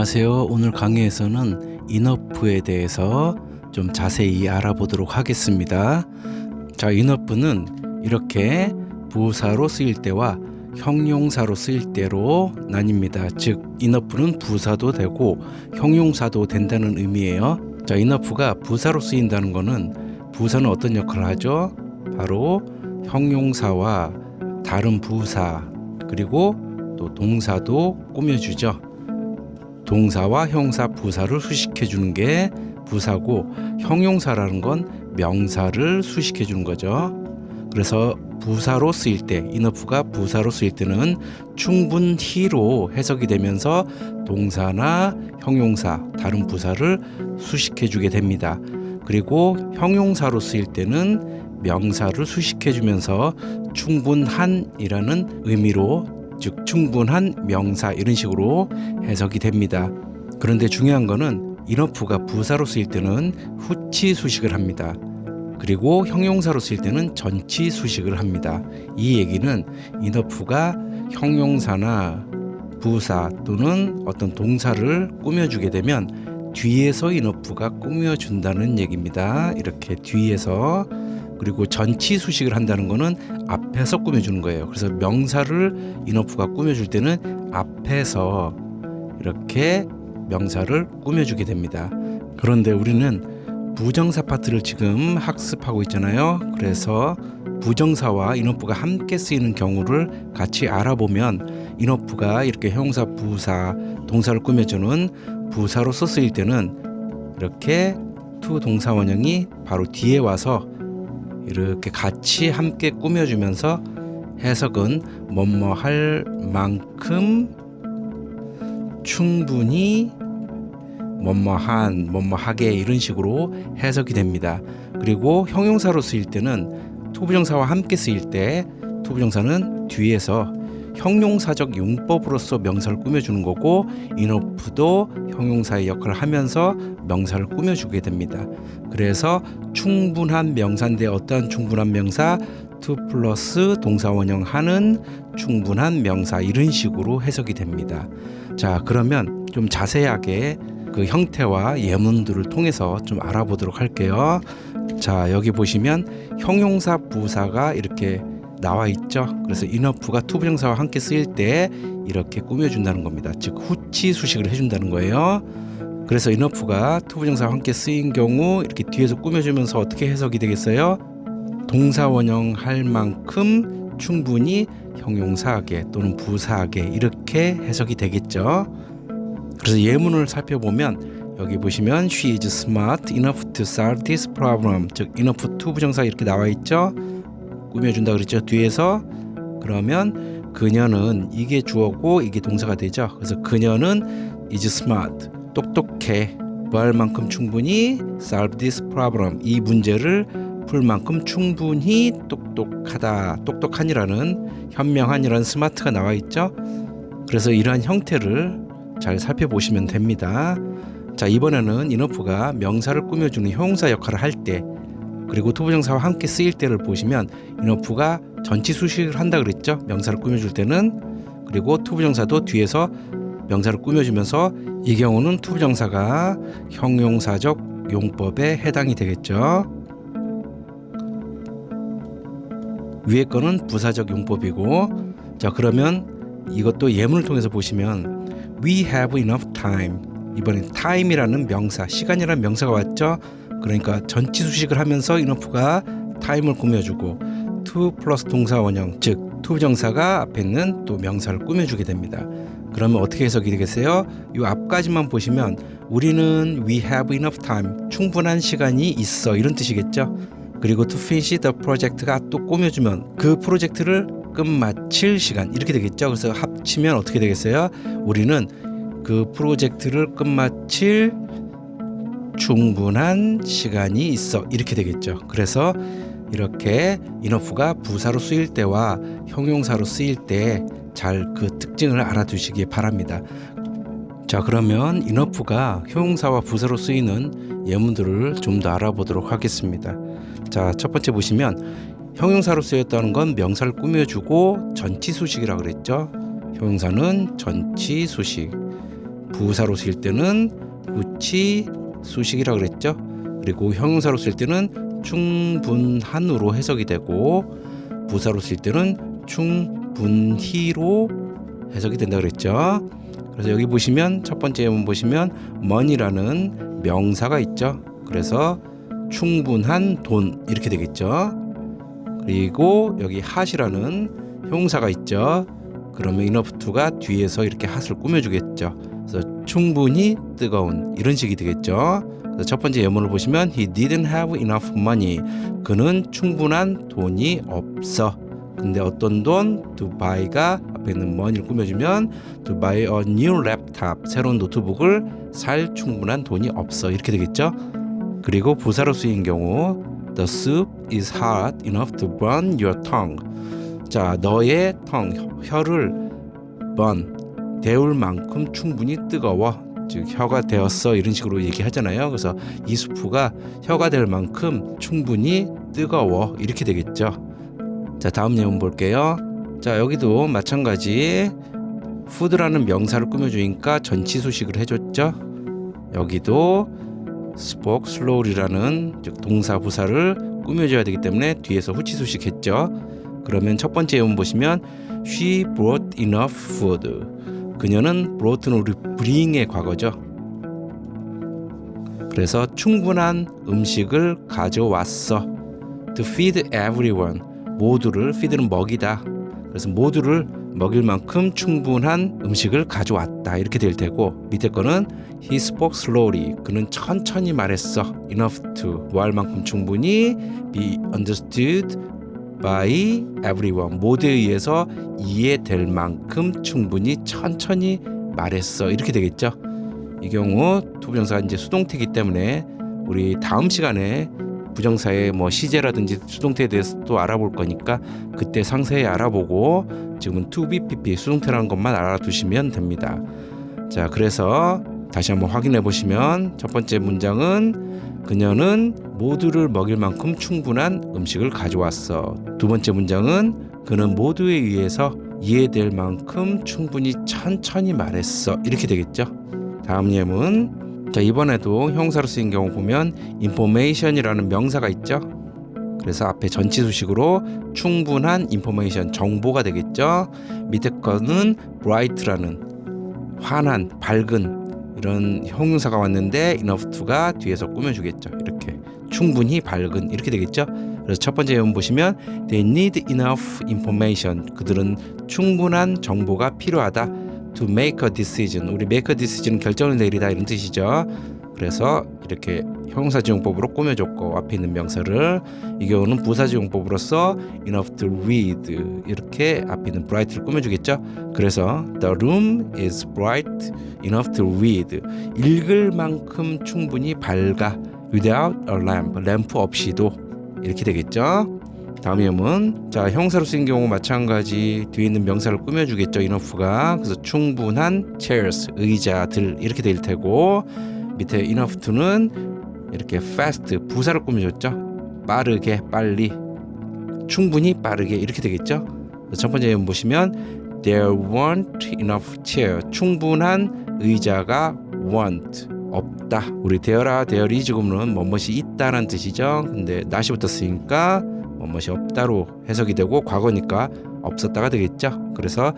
안녕하세요. 오늘 강의에서는 인어프에 대해서 좀 자세히 알아보도록 하겠습니다. 자, 인어프는 이렇게 부사로 쓰일 때와 형용사로 쓰일 때로 나뉩니다. 즉, 인어프는 부사도 되고 형용사도 된다는 의미예요. 자, 인어프가 부사로 쓰인다는 것은 부사는 어떤 역할을 하죠? 바로 형용사와 다른 부사 그리고 또 동사도 꾸며주죠. 동사와 형사, 부사를 수식해 주는 게 부사고, 형용사라는 건 명사를 수식해 주는 거죠. 그래서 부사로 쓰일 때, 인어프가 부사로 쓰일 때는 충분히로 해석이 되면서 동사나 형용사, 다른 부사를 수식해 주게 됩니다. 그리고 형용사로 쓰일 때는 명사를 수식해 주면서 충분한이라는 의미로, 즉 충분한 명사, 이런 식으로 해석이 됩니다. 그런데 중요한 거는 인어프가 부사로 쓰일 때는 후치 수식을 합니다. 그리고 형용사로 쓰일 때는 전치 수식을 합니다. 이 얘기는 인어프가 형용사나 부사 또는 어떤 동사를 꾸며주게 되면 뒤에서 인어프가 꾸며준다는 얘기입니다. 이렇게 뒤에서. 그리고 전치 수식을 한다는 거는 앞에서 꾸며주는 거예요. 그래서 명사를 인어프가 꾸며줄 때는 앞에서 이렇게 명사를 꾸며주게 됩니다. 그런데 우리는 부정사 파트를 지금 학습하고 있잖아요. 그래서 부정사와 인어프가 함께 쓰이는 경우를 같이 알아보면, 인어프가 이렇게 형용사, 부사, 동사를 꾸며주는 부사로서 쓰일 때는 이렇게 to 동사 원형이 바로 뒤에 와서 이렇게 같이 함께 꾸며주면서 해석은 뭐뭐 할 만큼 충분히 뭐뭐한, 뭐뭐하게, 이런 식으로 해석이 됩니다. 그리고 형용사로 쓰일 때는 투부정사와 함께 쓰일 때 투부정사는 뒤에서 형용사적 용법으로서 명사를 꾸며주는 거고, 인어프도 형용사의 역할을 하면서 명사를 꾸며주게 됩니다. 그래서 충분한 명사인데, 어떠한 충분한 명사? to 플러스 동사 원형 하는 충분한 명사, 이런 식으로 해석이 됩니다. 자, 그러면 좀 자세하게 그 형태와 예문들을 통해서 좀 알아보도록 할게요. 자, 여기 보시면 형용사, 부사가 이렇게 나와 있죠. 그래서 인어프가 투부정사와 함께 쓰일 때 이렇게 꾸며준다는 겁니다. 즉 후치 수식을 해준다는 거예요. 그래서 인어프가 투부정사와 함께 쓰인 경우 이렇게 뒤에서 꾸며주면서 어떻게 해석이 되겠어요? 동사 원형 할 만큼 충분히 형용사하게 또는 부사하게, 이렇게 해석이 되겠죠. 그래서 예문을 살펴보면 여기 보시면 she is smart enough to solve this problem, 즉 enough 투부정사 이렇게 나와 있죠. 꾸며준다 그랬죠, 뒤에서. 그러면 그녀는, 이게 주어고 이게 동사가 되죠. 그래서 그녀는 is smart, 똑똑해, 뭐 할 만큼 충분히 solve this problem, 이 문제를 풀 만큼 충분히 똑똑하다, 똑똑한이라는, 현명한이라는 스마트가 나와 있죠. 그래서 이러한 형태를 잘 살펴보시면 됩니다. 자, 이번에는 인어프가 명사를 꾸며주는 형용사 역할을 할 때, 그리고 투부정사와 함께 쓰일 때를 보시면 인어프가 전치 수식을 한다 그랬죠. 명사를 꾸며줄 때는. 그리고 투부정사도 뒤에서 명사를 꾸며주면서, 이 경우는 투부정사가 형용사적 용법에 해당이 되겠죠. 위에 거는 부사적 용법이고. 자, 그러면 이것도 예문을 통해서 보시면 we have enough time, 이번엔 time이라는 명사, 시간이라는 명사가 왔죠. 그러니까 전치 수식을 하면서 인어프가 time을 꾸며주고, to 플러스 동사 원형, 즉 투부정사가 앞에 있는 또 명사를 꾸며주게 됩니다. 그러면 어떻게 해석이 되겠어요? 이 앞까지만 보시면 우리는 we have enough time, 충분한 시간이 있어, 이런 뜻이겠죠. 그리고 to finish the project가 또 꾸며주면 그 프로젝트를 끝마칠 시간, 이렇게 되겠죠. 그래서 합치면 어떻게 되겠어요? 우리는 그 프로젝트를 끝마칠 충분한 시간이 있어, 이렇게 되겠죠. 그래서 이렇게 인어프가 부사로 쓰일 때와 형용사로 쓰일 때 잘 그 특징을 알아두시기 바랍니다. 자, 그러면 인어프가 형용사와 부사로 쓰이는 예문들을 좀 더 알아보도록 하겠습니다. 자, 첫 번째 보시면 형용사로 쓰였다는 건 명사를 꾸며주고 전치 수식이라고 그랬죠. 형용사는 전치 수식. 부사로 쓰일 때는 which 수식이라고 그랬죠. 그리고 형용사로 쓸 때는 충분한으로 해석이 되고 부사로 쓸 때는 충분히로 해석이 된다 그랬죠. 그래서 여기 보시면 첫 번째 예문 보시면 money라는 명사가 있죠. 그래서 충분한 돈 이렇게 되겠죠. 그리고 여기 hot이라는 형용사가 있죠. 그러면 enough to가 뒤에서 이렇게 hot을 꾸며주겠죠. 그래서 충분히 뜨거운 이런 식이 되겠죠. 그래서 첫 번째 예문을 보시면 he didn't have enough money. 그는 충분한 돈이 없어. 근데 어떤 돈? to buy가 앞에 있는 money를 꾸며주면 to buy a new laptop. 새로운 노트북을 살 충분한 돈이 없어. 이렇게 되겠죠. 그리고 부사로 쓰인 경우 the soup is hot enough to burn your tongue. 자, 너의 혀를 burn, 데울 만큼 충분히 뜨거워. 즉 혀가 되었어 이런 식으로 얘기하잖아요. 그래서 이 수프가 혀가 될 만큼 충분히 뜨거워 이렇게 되겠죠. 자, 다음 예문 볼게요. 자, 여기도 마찬가지 food라는 명사를 꾸며주니까 전치 수식을 해줬죠. 여기도 spoke slowly라는 즉 동사 부사를 꾸며줘야 되기 때문에 뒤에서 후치 수식 했죠. 그러면 첫 번째 예문 보시면 she brought enough food. 그녀는 brought는 우리 bring의 과거죠. 그래서 충분한 음식을 가져왔어. to feed everyone. 모두를 feed는 먹이다. 그래서 모두를 먹일 만큼 충분한 음식을 가져왔다 이렇게 될 테고 밑에 거는 he spoke slowly. 그는 천천히 말했어. enough to. 뭐 할 만큼 충분히 be understood by everyone. 모두에 의해서 이해될 만큼 충분히 천천히 말했어. 이렇게 되겠죠. 이 경우 투부정사가 이제 수동태이기 때문에 우리 다음 시간에 부정사의 뭐 시제라든지 수동태에 대해서 또 알아볼 거니까 그때 상세히 알아보고 지금은 to be pp 수동태라는 것만 알아두시면 됩니다. 자, 그래서 다시 한번 확인해 보시면 첫 번째 문장은 그녀는 모두를 먹일 만큼 충분한 음식을 가져왔어. 두 번째 문장은 그는 모두에 의해서 이해될 만큼 충분히 천천히 말했어. 이렇게 되겠죠. 다음 예문. 자, 이번에도 형사로 쓰인 경우 보면 information이라는 명사가 있죠. 그래서 앞에 전치 수식으로 충분한 information 정보가 되겠죠. 밑에 거는 bright라는 환한 밝은 이런 형용사가 왔는데 enough to가 뒤에서 꾸며주겠죠. 이렇게 충분히 밝은 이렇게 되겠죠. 그래서 첫 번째 예문 보시면 they need enough information. 그들은 충분한 정보가 필요하다. to make a decision. 우리 make a decision 결정을 내리다 이런 뜻이죠. 그래서 이렇게 형용사지용법으로 꾸며줬고 앞에 있는 명사를 이 경우는 부사지용법으로서 enough to read 이렇게 앞에 있는 bright를 꾸며주겠죠. 그래서 the room is bright enough to read. 읽을 만큼 충분히 밝아. without a lamp. 램프 없이도 이렇게 되겠죠. 다음 예문. 자, 형사로 쓰인 경우 마찬가지 뒤에 있는 명사를 꾸며주겠죠. enough가. 그래서 충분한 chairs 의자들 이렇게 될 테고 밑에 enough to는 이렇게 fast 부사를 꾸며줬죠. 빠르게 빨리 충분히 빠르게 이렇게 되겠죠. 첫 번째 예문 보시면 there weren't enough chair. 충분한 의자가 want 없다. 우리 there아 there is구문은 뭐뭇이 있다는 뜻이죠. 근데 not이 붙었으니까 뭐뭇이 없다로 해석이 되고 과거니까 없었다가 되겠죠. 그래서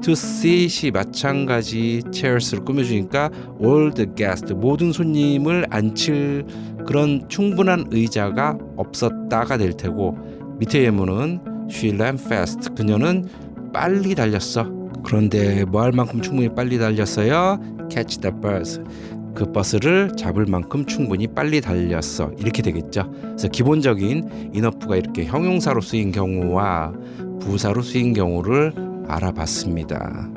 to seat이 마찬가지 chairs를 꾸며주니까 all the guests 모든 손님을 앉힐 그런 충분한 의자가 없었다가 될 테고 밑에 예문은 she ran fast. 그녀는 빨리 달렸어. 그런데 뭐 할 만큼 충분히 빨리 달렸어요? catch the bus. 그 버스를 잡을 만큼 충분히 빨리 달렸어. 이렇게 되겠죠. 그래서 기본적인 enough가 이렇게 형용사로 쓰인 경우와 부사로 쓰인 경우를 알아봤습니다.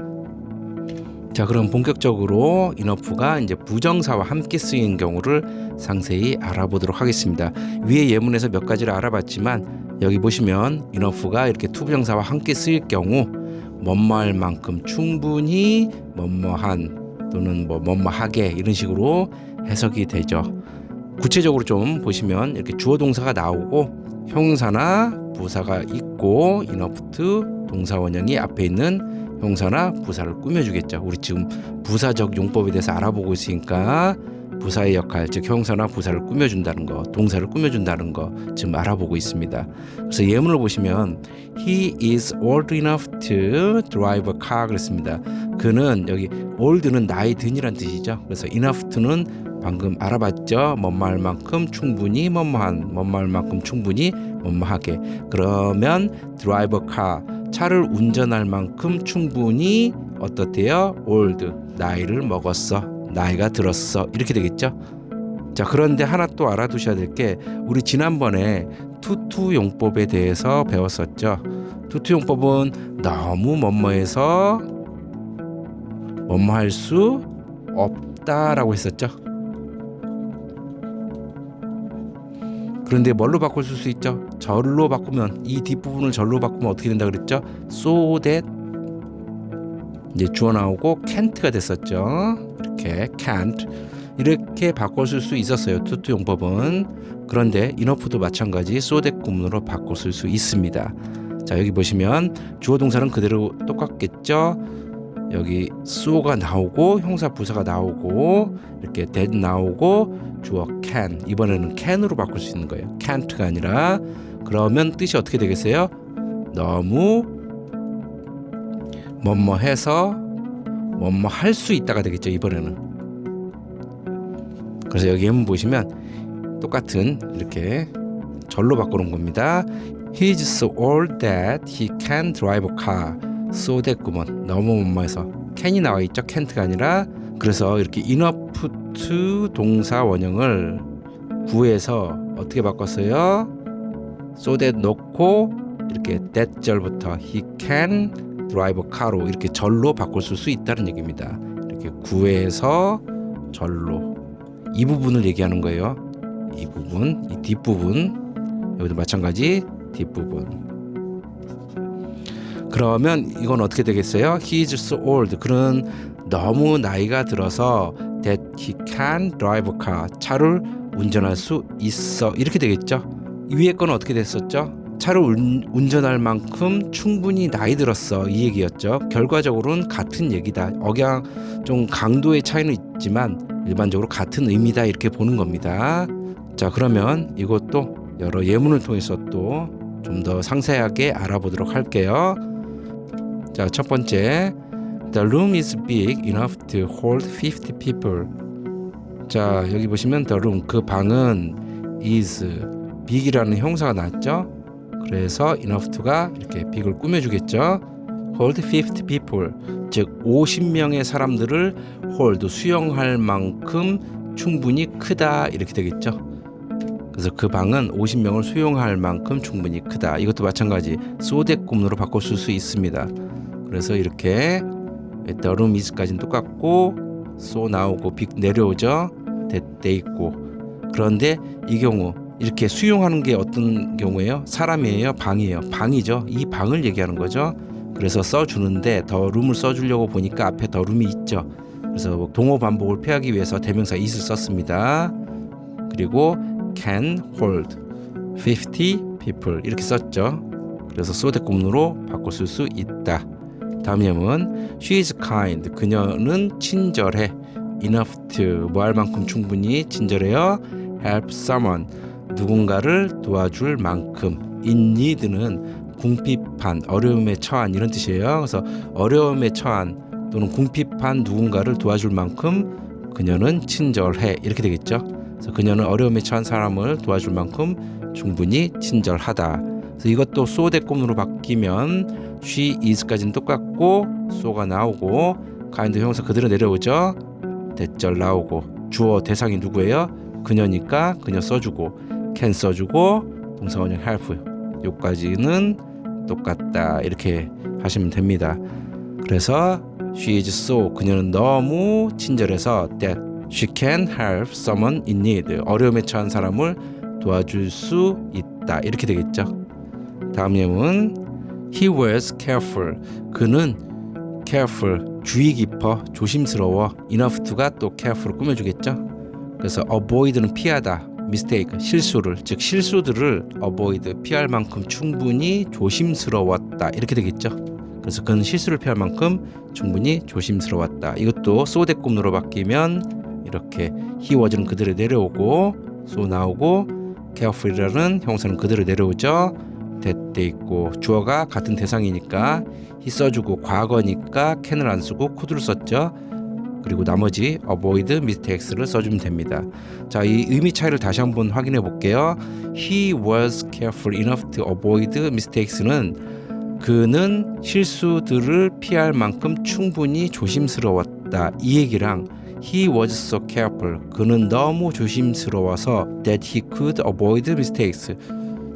자, 그럼 본격적으로 enough가 이제 부정사와 함께 쓰인 경우를 상세히 알아보도록 하겠습니다. 위에 예문에서 몇 가지를 알아봤지만 여기 보시면 enough가 이렇게 투부정사와 함께 쓰일 경우 뭐뭐할 만큼 충분히 뭐뭐한 또는 뭐뭐하게 이런 식으로 해석이 되죠. 구체적으로 좀 보시면 이렇게 주어 동사가 나오고 형용사나 부사가 있고 enough to 동사 원형이 앞에 있는 형사나 부사를 꾸며주겠죠. 우리 지금 부사적 용법에 대해서 알아보고 있으니까 부사의 역할, 즉 형사나 부사를 꾸며준다는 거, 동사를 꾸며준다는 거 지금 알아보고 있습니다. 그래서 예문을 보시면 He is old enough to drive a car 그랬습니다. 그는 여기 old는 나이 든이란 뜻이죠. 그래서 enough to는 방금 알아봤죠. 뭐뭐할 만큼 충분히 뭐뭐한, 뭐뭐할 만큼 충분히 뭐뭐하게. 그러면 drive a car, 차를 운전할 만큼 충분히 어떻대요? old, 나이를 먹었어. 나이가 들었어. 이렇게 되겠죠. 자, 그런데 하나 또 알아두셔야 될 게 우리 지난번에 투투 용법에 대해서 배웠었죠. 투투 용법은 너무 뭐뭐해서 뭐뭐할 수 없다라고 했었죠. 그런데 뭘로 바꿀 수 있죠? 절로 바꾸면, 이 뒷부분을 절로 바꾸면 어떻게 된다 그랬죠? so that 이제 주어 나오고 can't가 됐었죠. 이렇게 can't 이렇게 바꿨을 수 있었어요. 투투 용법은. 그런데 enough도 마찬가지 so that 구문으로 바꿨을 수 있습니다. 자, 여기 보시면 주어 동사는 그대로 똑같겠죠. 여기 so가 나오고 형사 부사가 나오고 이렇게 that 나오고 주어 can, 이번에는 can으로 바꿀 수 있는 거예요. can't가 아니라. 그러면 뜻이 어떻게 되겠어요? 너무 뭐뭐 해서 뭐뭐 할 수 있다가 되겠죠. 이번에는. 그래서 여기 한번 보시면 똑같은 이렇게 절로 바꾸는 겁니다. He is so old that he can drive a car. so that 구문 너무 뭐뭐해서 can이 나와 있죠. can't가 아니라. 그래서 이렇게 enough to 동사 원형을 구해서 어떻게 바꿨어요? so that 놓고 이렇게 that 절부터 he can drive a car로 이렇게 절로 바꿀 수 있다는 얘기입니다. 이렇게 구해서 절로, 이 부분을 얘기하는 거예요. 이 부분, 이 뒷부분, 여기도 마찬가지 뒷부분. 그러면 이건 어떻게 되겠어요? He is so old. 그는 너무 나이가 들어서 that he can drive a car. 차를 운전할 수 있어. 이렇게 되겠죠. 위에 건 어떻게 됐었죠? 차를 운전할 만큼 충분히 나이 들었어, 이 얘기였죠. 결과적으로는 같은 얘기다. 억양 좀 강도의 차이는 있지만 일반적으로 같은 의미다, 이렇게 보는 겁니다. 자, 그러면 이것도 여러 예문을 통해서 또 좀 더 상세하게 알아보도록 할게요. 자, 첫 번째, The room is big enough to hold 50 people. 자, 여기 보시면 the room, 그 방은 is big이라는 형사가 나왔죠. 그래서 enough to가 이렇게 big을 꾸며주겠죠. hold 50 people, 즉 50명의 사람들을 hold, 수용할 만큼 충분히 크다, 이렇게 되겠죠. 그래서 그 방은 50명을 수용할 만큼 충분히 크다. 이것도 마찬가지 so that 구문으로 바꿀 수 있습니다. 그래서 이렇게 the room is까지는 똑같고 so 나오고 big 내려오죠. that 돼 있고. 그런데 이 경우 이렇게 수용하는 게 어떤 경우예요? 사람이에요? 방이에요? 방이죠. 이 방을 얘기하는 거죠. 그래서 써주는데 더 룸을 써주려고 보니까 앞에 더 룸이 있죠. 그래서 동어 반복을 피하기 위해서 대명사 is를 썼습니다. 그리고 can hold 50 people 이렇게 썼죠. 그래서 so that 구문으로 바꿀 수 있다. 다음 예문, she is kind. 그녀는 친절해. enough to, 뭐 할 만큼 충분히 친절해요. help someone, 누군가를 도와줄 만큼. in need는 궁핍한, 어려움에 처한, 이런 뜻이에요. 그래서 어려움에 처한 또는 궁핍한 누군가를 도와줄 만큼 그녀는 친절해, 이렇게 되겠죠. 그래서 그녀는 어려움에 처한 사람을 도와줄 만큼 충분히 친절하다. 그래서 이것도 so that 구문으로 바뀌면 she is까지는 똑같고 so가 나오고 kind 형사 그대로 내려오죠. 대절 나오고 주어 대상이 누구예요? 그녀니까 그녀 써주고 can 써주고 동사원형 help 요까지는 똑같다, 이렇게 하시면 됩니다. 그래서 she is so, 그녀는 너무 친절해서 that she can help someone in need, 어려움에 처한 사람을 도와줄 수 있다, 이렇게 되겠죠. 다음 예문, he was careful. 그는 careful, 주의 깊어, 조심스러워. enough to가 또 careful 꾸며주겠죠. 그래서 avoid는 피하다, mistake, 실수를, 즉 실수들을 avoid, 피할 만큼 충분히 조심스러웠다, 이렇게 되겠죠. 그래서 그는 실수를 피할 만큼 충분히 조심스러웠다. 이것도 so 대꾸문으로 바뀌면 이렇게 he was는 그대로 내려오고 so 나오고 carefully라는 형사는 그대로 내려오죠. that 돼 있고 주어가 같은 대상이니까 he 써주고 과거니까 can을 안 쓰고 could를 썼죠. 그리고 나머지 avoid mistakes를 써주면 됩니다. 자, 이 의미 차이를 다시 한번 확인해 볼게요. He was careful enough to avoid mistakes는 그는 실수들을 피할 만큼 충분히 조심스러웠다. 이 얘기랑 He was so careful. 그는 너무 조심스러워서 that he could avoid mistakes.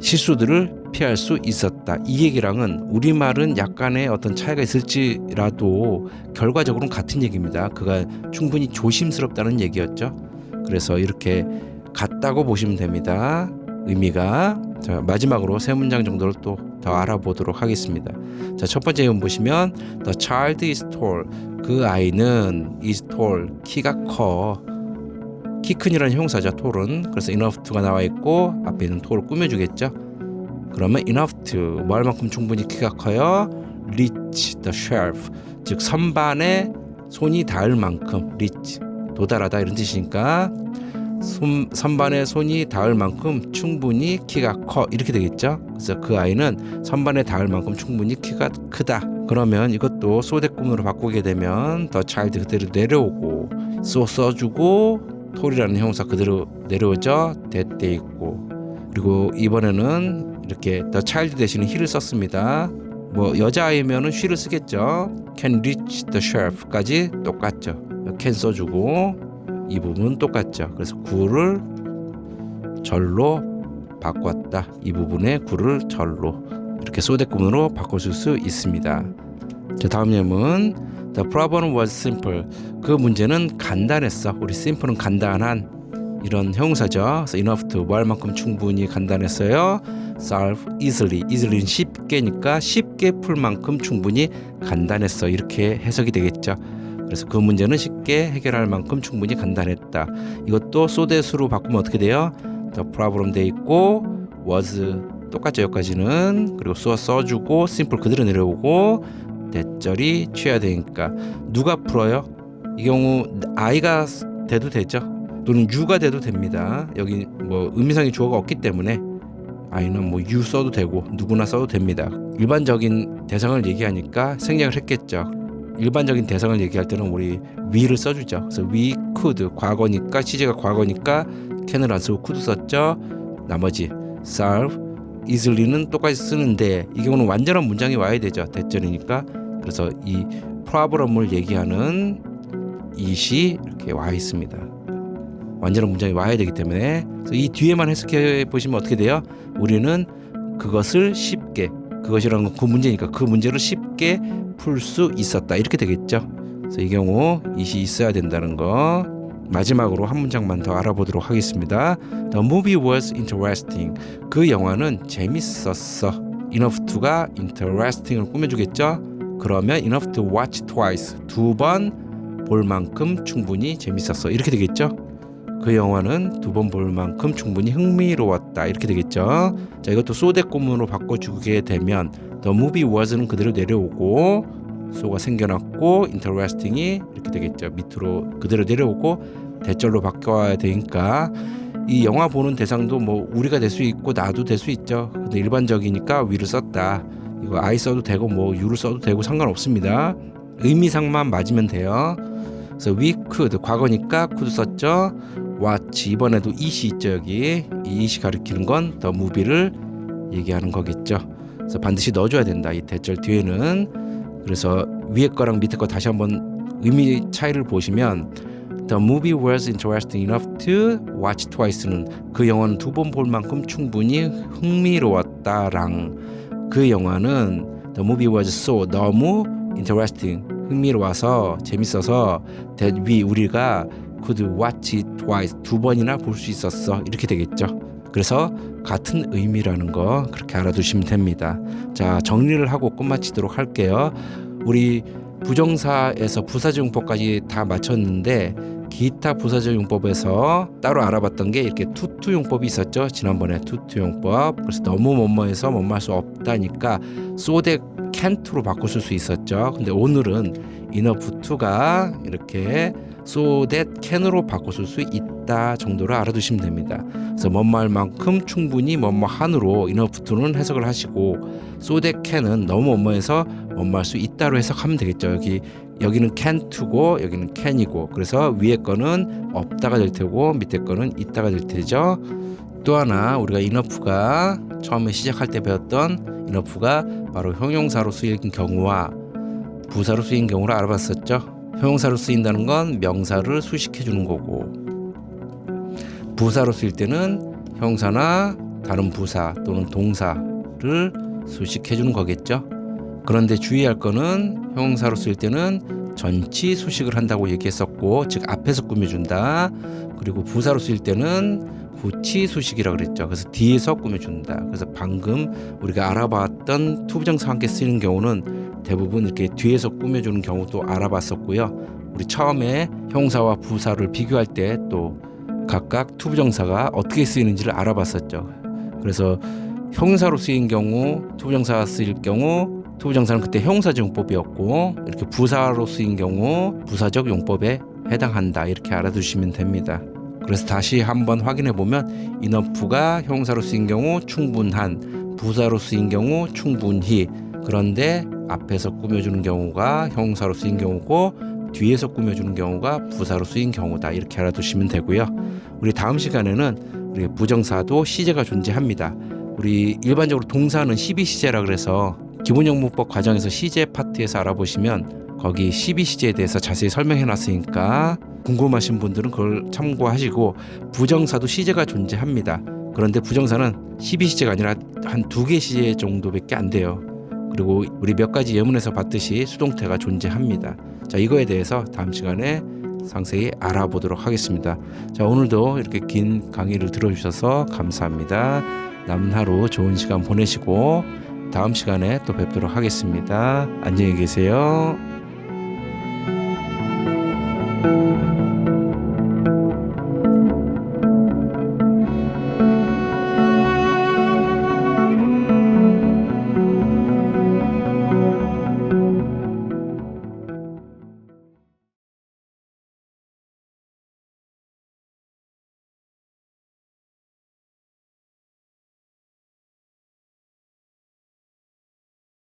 실수들을 피할 수 있었다. 이 얘기랑은 우리말은 약간의 어떤 차이가 있을지라도 결과적으로는 같은 얘기입니다. 그가 충분히 조심스럽다는 얘기였죠. 그래서 이렇게 같다고 보시면 됩니다. 의미가. 자, 마지막으로 세 문장 정도를 또 더 알아보도록 하겠습니다. 자, 첫 번째 예문 보시면 The child is tall. 그 아이는 is tall. 키가 커. 키 큰이라는 형사죠. tall은. 그래서 enough to가 나와 있고 앞에 있는 tall을 꾸며주겠죠. 그러면 enough to 뭐 할 만큼 충분히 키가 커요. reach the shelf. 즉 선반에 손이 닿을 만큼 reach 도달하다 이런 뜻이니까 선반에 손이 닿을 만큼 충분히 키가 커 이렇게 되겠죠. 그래서 그 아이는 선반에 닿을 만큼 충분히 키가 크다. 그러면 이것도 so 대꾸문으로 바꾸게 되면 the child 그대로 내려오고 so 써주고 tall이라는 형사 그대로 내려오죠. that 돼 있고 그리고 이번에는 이렇게 the child 대신에 he를 썼습니다. 뭐 여자아이면은 she를 쓰겠죠. can reach the shelf까지 똑같죠. can 써주고 이 부분 똑같죠. 그래서 구를 절로 바꿨다. 이 부분에 구를 절로 이렇게 so 대꾸문으로 바꿀 수 있습니다. 자, 다음 예문 The problem was simple. 그 문제는 간단했어. 우리 simple은 간단한 이런 형사죠. 그래서 enough to 뭐 할 만큼 충분히 간단했어요. solve easily. easily는 쉽게니까 쉽게 풀 만큼 충분히 간단했어. 이렇게 해석이 되겠죠. 그래서 그 문제는 쉽게 해결할 만큼 충분히 간단했다. 이것도 so that으로 바꾸면 어떻게 돼요? The problem 돼 있고 was 똑같죠. 여기까지는. 그리고 so 써주고 simple 그대로 내려오고 대절이 취해야 되니까 누가 풀어요? 이 경우 I가 돼도 되죠. 또는 U가 돼도 됩니다. 여기 뭐 의미상의 주어가 없기 때문에 I는 뭐 you 써도 되고 누구나 써도 됩니다. 일반적인 대상을 얘기하니까 생략을 했겠죠. 일반적인 대상을 얘기할 때는 우리 we를 써주죠. 그래서 we could 과거니까 시제가 과거니까 can을 안 쓰고 could 썼죠. 나머지 solve easily는 똑같이 쓰는데 이 경우는 완전한 문장이 와야 되죠. 대절이니까. 그래서 이 problem을 얘기하는 it이 이렇게 와 있습니다. 완전한 문장이 와야 되기 때문에 그래서 이 뒤에만 해석해 보시면 어떻게 돼요? 우리는 그것을 쉽게 그것이라는 건 그 문제니까 그 문제를 쉽게 풀 수 있었다 이렇게 되겠죠. 그래서 이 경우 it이 있어야 된다는 거 마지막으로 한 문장만 더 알아보도록 하겠습니다. The movie was interesting. 그 영화는 재밌었어. enough to가 interesting을 꾸며주겠죠. 그러면 enough to watch twice. 두 번 볼 만큼 충분히 재밌었어. 이렇게 되겠죠. 그 영화는 두 번 볼 만큼 충분히 흥미로웠다. 이렇게 되겠죠. 자, 이것도 so 대꾸문으로 바꿔주게 되면 the movie was는 그대로 내려오고 so가 생겨났고 interesting이 이렇게 되겠죠. 밑으로 그대로 내려오고 대절로 바뀌어야 되니까 이 영화 보는 대상도 뭐 우리가 될 수 있고 나도 될 수 있죠. 근데 일반적이니까 we를 썼다. 이거 I 써도 되고 뭐 you를 써도 되고 상관없습니다. 의미상만 맞으면 돼요. 그래서 we could 과거니까 could 썼죠. watch 이번에도 it이 있죠. 여기 이 it이 가리키는 건 the movie를 얘기하는 거겠죠. 그래서 반드시 넣어줘야 된다. 이 대절 뒤에는. 그래서 위에 거랑 밑에 거 다시 한번 의미 차이를 보시면 The movie was interesting enough to watch twice는 그 영화는 두 번 볼 만큼 충분히 흥미로웠다랑 그 영화는 The movie was so 너무 interesting 흥미로워서 재밌어서 that 우리가 could watch it twice 두 번이나 볼 수 있었어 이렇게 되겠죠. 그래서 같은 의미라는 거 그렇게 알아두시면 됩니다. 자, 정리를 하고 끝마치도록 할게요. 우리 부정사에서 부사지용법까지 다 마쳤는데 기타 부사적 용법에서 따로 알아봤던 게 이렇게 투투 용법이 있었죠. 지난번에 투투 용법. 그래서 너무 뭐뭐해서 뭐뭐할 수 없다니까 so that can't로 바꾸실 수 있었죠. 근데 오늘은 enough to가 이렇게 so that can으로 바꾸실 수 있다 정도로 알아두시면 됩니다. 그래서 뭐뭐할 만큼 충분히 뭐뭐한으로 enough to는 해석을 하시고 so that can은 너무 뭐뭐해서 뭐뭐할 수 있다로 해석하면 되겠죠. 여기는 can't고 여기는 can이고, 그래서 위에 거는 없다가 될 테고 밑에 거는 있다가 될 테죠. 또 하나 우리가 enough가 처음에 시작할 때 배웠던 enough가 바로 형용사로 쓰일 경우와 부사로 쓰인 경우를 알아봤었죠. 형용사로 쓰인다는 건 명사를 수식해 주는 거고, 부사로 쓰일 때는 형사나 다른 부사 또는 동사를 수식해 주는 거겠죠. 그런데 주의할 거는 형용사로 쓰일 때는 전치 수식을 한다고 얘기했었고, 즉 앞에서 꾸며준다. 그리고 부사로 쓰일 때는 후치 수식이라고 그랬죠. 그래서 뒤에서 꾸며준다. 그래서 방금 우리가 알아봤던 투부정사와 함께 쓰이는 경우는 대부분 이렇게 뒤에서 꾸며주는 경우도 알아봤었고요. 우리 처음에 형사와 부사를 비교할 때 또 각각 투부정사가 어떻게 쓰이는지를 알아봤었죠. 그래서 형용사로 쓰인 경우, 투부정사가 쓰일 경우 투부정사는 그때 형용사적 용법이었고, 이렇게 부사로 쓰인 경우 부사적 용법에 해당한다, 이렇게 알아두시면 됩니다. 그래서 다시 한번 확인해 보면 enough가 형용사로 쓰인 경우 충분한, 부사로 쓰인 경우 충분히, 그런데 앞에서 꾸며주는 경우가 형용사로 쓰인 경우고 뒤에서 꾸며주는 경우가 부사로 쓰인 경우다, 이렇게 알아두시면 되고요. 우리 다음 시간에는 우리 부정사도 시제가 존재합니다. 우리 일반적으로 동사는 12시제라 그래서 기본영문법 과정에서 시제 파트에서 알아보시면 거기 12시제에 대해서 자세히 설명해 놨으니까 궁금하신 분들은 그걸 참고하시고, 부정사도 시제가 존재합니다. 그런데 부정사는 12시제가 아니라 한 2개 시제 정도밖에 안 돼요. 그리고 우리 몇 가지 예문에서 봤듯이 수동태가 존재합니다. 자, 이거에 대해서 다음 시간에 상세히 알아보도록 하겠습니다. 자, 오늘도 이렇게 긴 강의를 들어주셔서 감사합니다. 남은 하루 좋은 시간 보내시고 다음 시간에 또 뵙도록 하겠습니다. 안녕히 계세요.